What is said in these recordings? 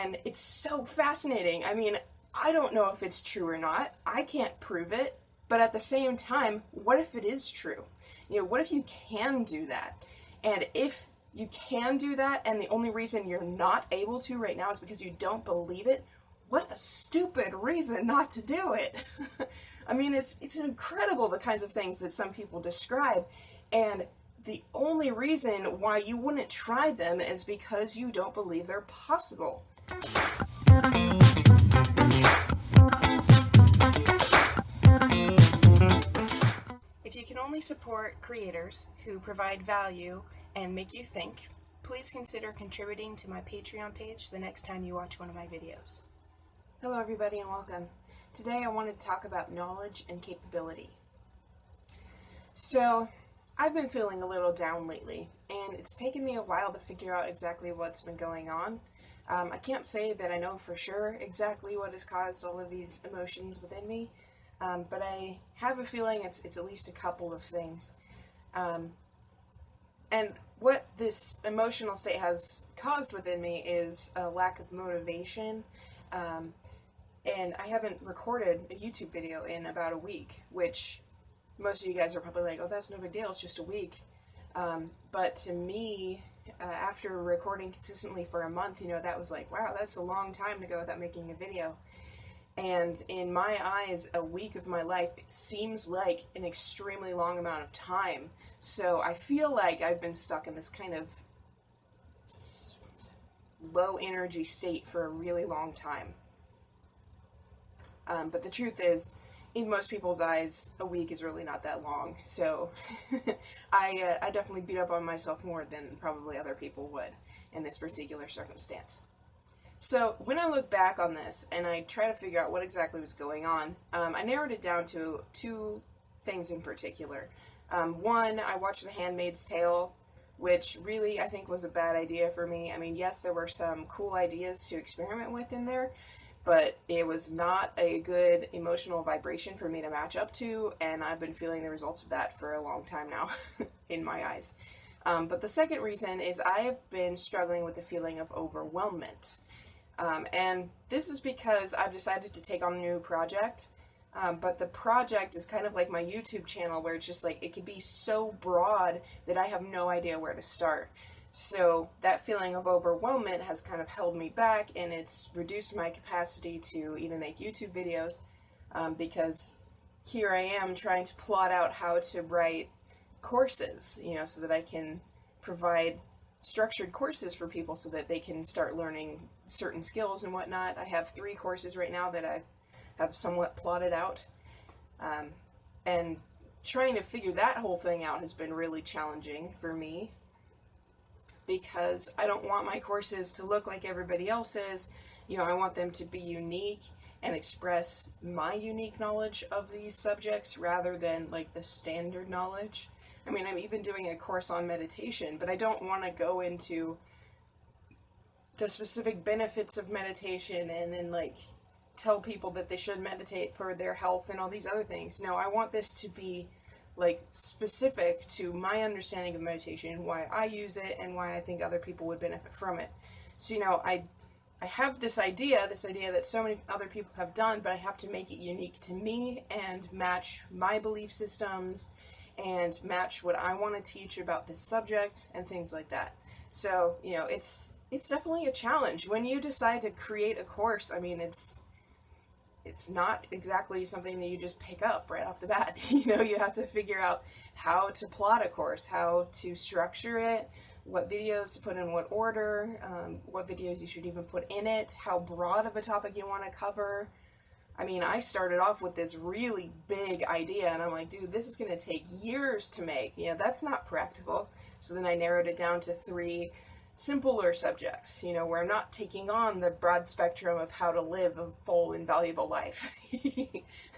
And it's so fascinating. I mean, I don't know if it's true or not. I can't prove it. But at the same time, what if it is true? What if you can do that? And if you can do that and the only reason you're not able to right now is because you don't believe it, what a stupid reason not to do it. I mean, it's incredible the kinds of things that some people describe, and the only reason why you wouldn't try them is because you don't believe they're possible. If you can only support creators who provide value and make you think, please consider contributing to my Patreon page the next time you watch one of my videos. Hello everybody and welcome. Today I wanted to talk about knowledge and capability. So, I've been feeling a little down lately, and it's taken me a while to figure out exactly what's been going on. I can't say that I know for sure exactly what has caused all of these emotions within me, but I have a feeling it's at least a couple of things. And what this emotional state has caused within me is a lack of motivation, and I haven't recorded a YouTube video in about a week, which most of you guys are probably like, oh, that's no big deal, it's just a week. But to me, after recording consistently for a month, that was like, wow, that's a long time to go without making a video. And in my eyes, a week of my life seems like an extremely long amount of time. So I feel like I've been stuck in this kind of low energy state for a really long time. But the truth is, in most people's eyes, a week is really not that long. So I definitely beat up on myself more than probably other people would in this particular circumstance. So when I look back on this and I try to figure out what exactly was going on, I narrowed it down to two things in particular. One, I watched The Handmaid's Tale, which really I think was a bad idea for me. I mean, yes, there were some cool ideas to experiment with in there, but it was not a good emotional vibration for me to match up to, and I've been feeling the results of that for a long time now, in my eyes. But the second reason is I have been struggling with the feeling of overwhelmment. And this is because I've decided to take on a new project, but the project is kind of like my YouTube channel, where it's just like, it could be so broad that I have no idea where to start. So that feeling of overwhelmment has kind of held me back, and it's reduced my capacity to even make YouTube videos, because here I am trying to plot out how to write courses, so that I can provide structured courses for people so that they can start learning certain skills and whatnot. I have 3 courses right now that I have somewhat plotted out, and trying to figure that whole thing out has been really challenging for me, because I don't want my courses to look like everybody else's. I want them to be unique and express my unique knowledge of these subjects rather than like the standard knowledge. I mean, I'm even doing a course on meditation, but I don't want to go into the specific benefits of meditation and then like tell people that they should meditate for their health and all these other things. No, I want this to be like specific to my understanding of meditation, why I use it, and why I think other people would benefit from it. So, I have this idea that so many other people have done, but I have to make it unique to me and match my belief systems and match what I want to teach about this subject and things like that. So, it's definitely a challenge. When you decide to create a course, I mean, it's not exactly something that you just pick up right off the bat. You have to figure out how to plot a course, how to structure it, what videos to put in what order, what videos you should even put in it, how broad of a topic you want to cover. I mean, I started off with this really big idea, and I'm like, dude, this is going to take years to make. That's not practical. So then I narrowed it down to 3 simpler subjects, where I'm not taking on the broad spectrum of how to live a full and valuable life.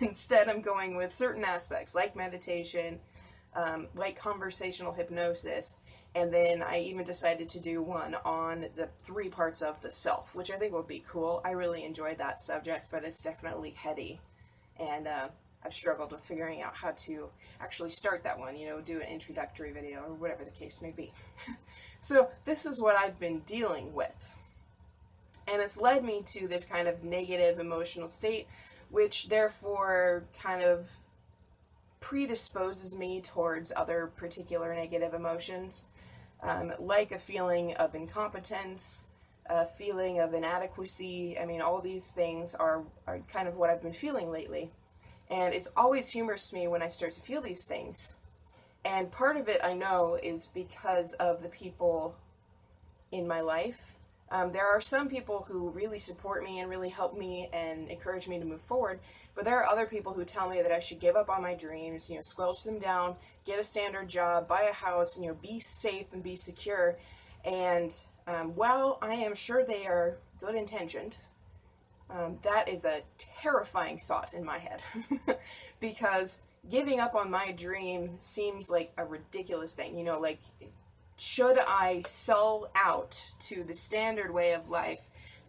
Instead, I'm going with certain aspects like meditation, like conversational hypnosis, and then I even decided to do one on the 3 parts of the self, which I think would be cool. I really enjoyed that subject, but it's definitely heady, and I've struggled with figuring out how to actually start that one, do an introductory video or whatever the case may be. So this is what I've been dealing with. And it's led me to this kind of negative emotional state, which therefore kind of predisposes me towards other particular negative emotions, like a feeling of incompetence, a feeling of inadequacy. I mean, all these things are kind of what I've been feeling lately. And it's always humorous to me when I start to feel these things. And part of it, I know, is because of the people in my life. There are some people who really support me and really help me and encourage me to move forward, but there are other people who tell me that I should give up on my dreams, squelch them down, get a standard job, buy a house, be safe and be secure. And while I am sure they are good intentioned, that is a terrifying thought in my head because giving up on my dream seems like a ridiculous thing, like, should I sell out to the standard way of life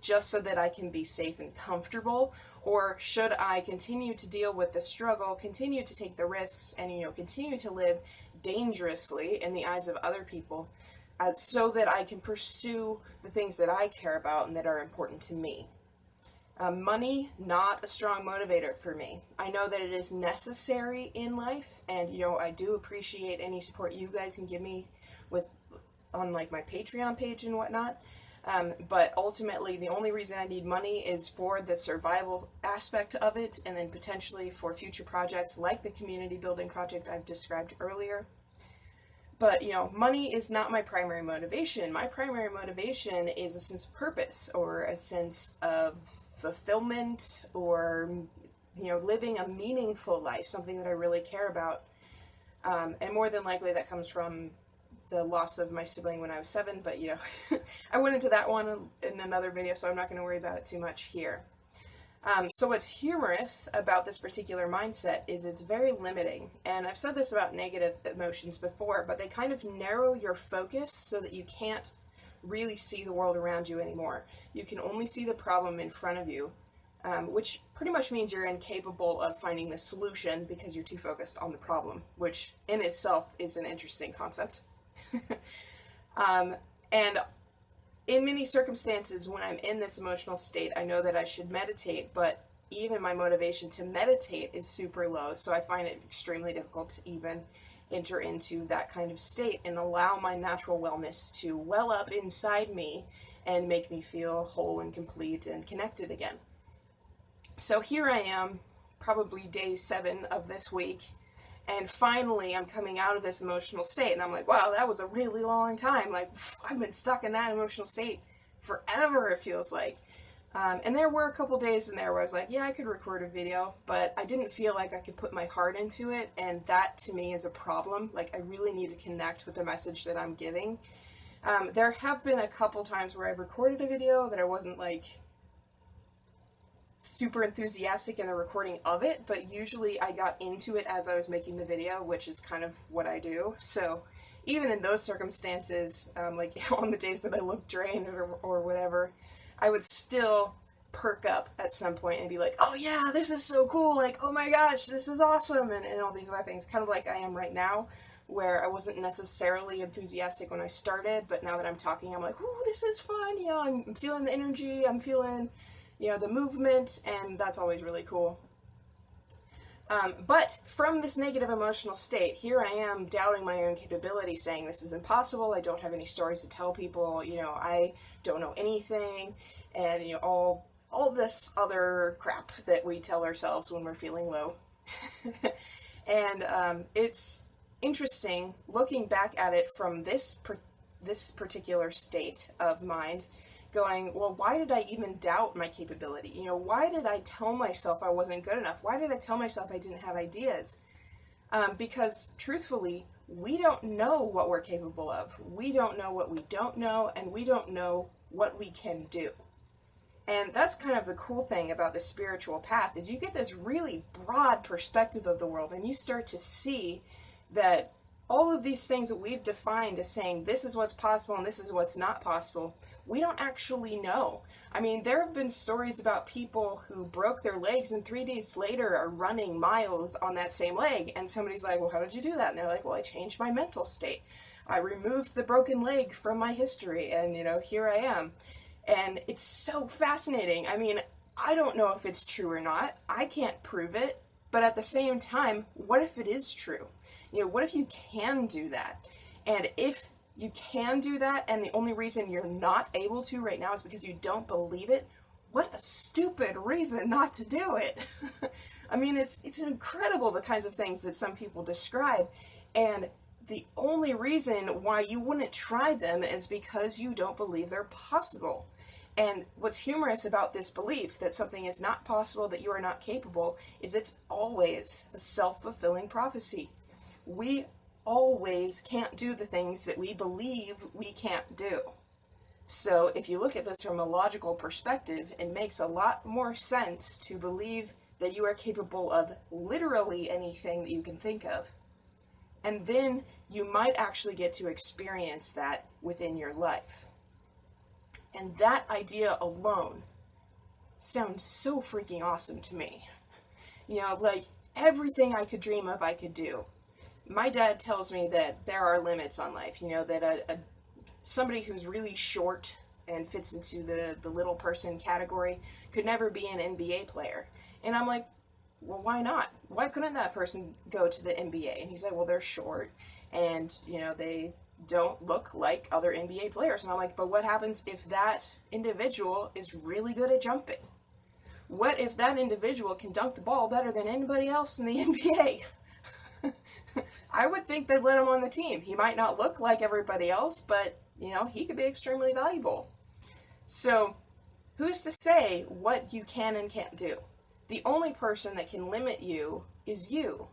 just so that I can be safe and comfortable? Or should I continue to deal with the struggle, continue to take the risks, and, continue to live dangerously in the eyes of other people so that I can pursue the things that I care about and that are important to me? Money, not a strong motivator for me. I know that it is necessary in life, and, I do appreciate any support you guys can give me on like my Patreon page and whatnot, but ultimately the only reason I need money is for the survival aspect of it, and then potentially for future projects like the community building project I've described earlier. But money is not my primary motivation. My primary motivation is a sense of purpose, or a sense of fulfillment, or living a meaningful life, something that I really care about, and more than likely that comes from the loss of my sibling when I was 7, but I went into that one in another video, so I'm not going to worry about it too much here. So what's humorous about this particular mindset is it's very limiting, and I've said this about negative emotions before, but they kind of narrow your focus so that you can't really see the world around you anymore. You can only see the problem in front of you, which pretty much means you're incapable of finding the solution because you're too focused on the problem, which in itself is an interesting concept. And in many circumstances when I'm in this emotional state, I know that I should meditate, but even my motivation to meditate is super low, so I find it extremely difficult to even enter into that kind of state and allow my natural wellness to well up inside me and make me feel whole and complete and connected again. So here I am, probably day 7 of this week, and finally I'm coming out of this emotional state, and I'm like, wow, that was a really long time. Like, I've been stuck in that emotional state forever, it feels like. And there were a couple days in there where I was like, yeah, I could record a video, but I didn't feel like I could put my heart into it, and that to me is a problem. Like, I really need to connect with the message that I'm giving. There have been a couple times where I've recorded a video that I wasn't like super enthusiastic in the recording of it, but usually I got into it as I was making the video, which is kind of what I do. So even in those circumstances, like on the days that I look drained or whatever, I would still perk up at some point and be like, oh yeah, this is so cool, like, oh my gosh, this is awesome, and all these other things, kind of like I am right now, where I wasn't necessarily enthusiastic when I started, but now that I'm talking, I'm like, ooh, this is fun, I'm feeling the energy, I'm feeling the movement, and that's always really cool. But from this negative emotional state, here I am doubting my own capability, saying this is impossible, I don't have any stories to tell people, I don't know anything, and all this other crap that we tell ourselves when we're feeling low. And it's interesting looking back at it from this particular state of mind, going, well, why did I even doubt my capability? Why did I tell myself I wasn't good enough? Why did I tell myself I didn't have ideas? Because truthfully, we don't know what we're capable of. We don't know what we don't know, and we don't know what we can do. And that's kind of the cool thing about the spiritual path, is you get this really broad perspective of the world, and you start to see that all of these things that we've defined as saying this is what's possible and this is what's not possible, we don't actually know. I mean, there have been stories about people who broke their legs and 3 days later are running miles on that same leg, and somebody's like, well, how did you do that? And they're like, well, I changed my mental state. I removed the broken leg from my history, and here I am. And it's so fascinating. I mean, I don't know if it's true or not. I can't prove it. But at the same time, what if it is true? You know, what if you can do that? And if you can do that, and the only reason you're not able to right now is because you don't believe it, what a stupid reason not to do it. I mean, it's incredible the kinds of things that some people describe, and the only reason why you wouldn't try them is because you don't believe they're possible. And what's humorous about this belief that something is not possible, that you are not capable, is it's always a self-fulfilling prophecy. We always can't do the things that we believe we can't do. So if you look at this from a logical perspective, it makes a lot more sense to believe that you are capable of literally anything that you can think of. And then you might actually get to experience that within your life. And that idea alone sounds so freaking awesome to me. You know, like everything I could dream of, I could do. My dad tells me that there are limits on life, you know, that somebody who's really short and fits into the little person category could never be an NBA player. And I'm like, well, why not? Why couldn't that person go to the NBA? And he said, well, they're short and, you know, they don't look like other NBA players. And I'm like, but what happens if that individual is really good at jumping? What if that individual can dunk the ball better than anybody else in the NBA? I would think they'd let him on the team. He might not look like everybody else, but, you know, he could be extremely valuable. So, who's to say what you can and can't do? The only person that can limit you is you.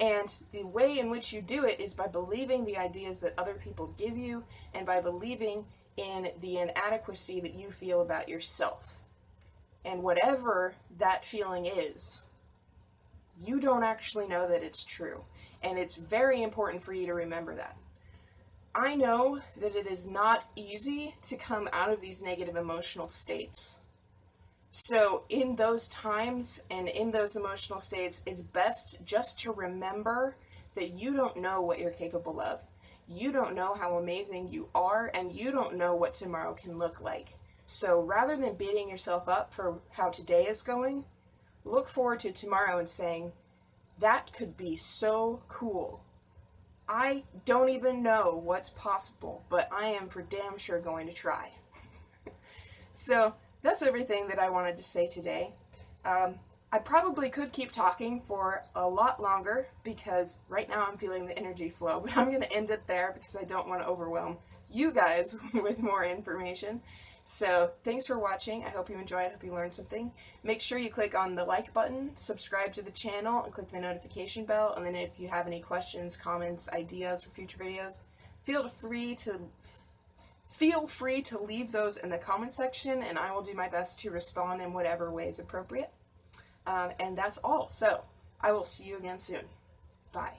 And the way in which you do it is by believing the ideas that other people give you and by believing in the inadequacy that you feel about yourself. And whatever that feeling is, you don't actually know that it's true. And it's very important for you to remember that. I know that it is not easy to come out of these negative emotional states. So in those times and in those emotional states, it's best just to remember that you don't know what you're capable of. You don't know how amazing you are, and you don't know what tomorrow can look like. So rather than beating yourself up for how today is going, look forward to tomorrow and saying, that could be so cool. I don't even know what's possible, but I am for damn sure going to try. So that's everything that I wanted to say today. I probably could keep talking for a lot longer because right now I'm feeling the energy flow, but I'm going to end it there because I don't want to overwhelm you guys with more information. So thanks for watching. I hope you enjoyed. I hope you learned something. Make sure you click on the like button, subscribe to the channel, and click the notification bell. And then if you have any questions, comments, ideas for future videos, feel free to leave those in the comment section, and I will do my best to respond in whatever way is appropriate. And that's all. So I will see you again soon. Bye.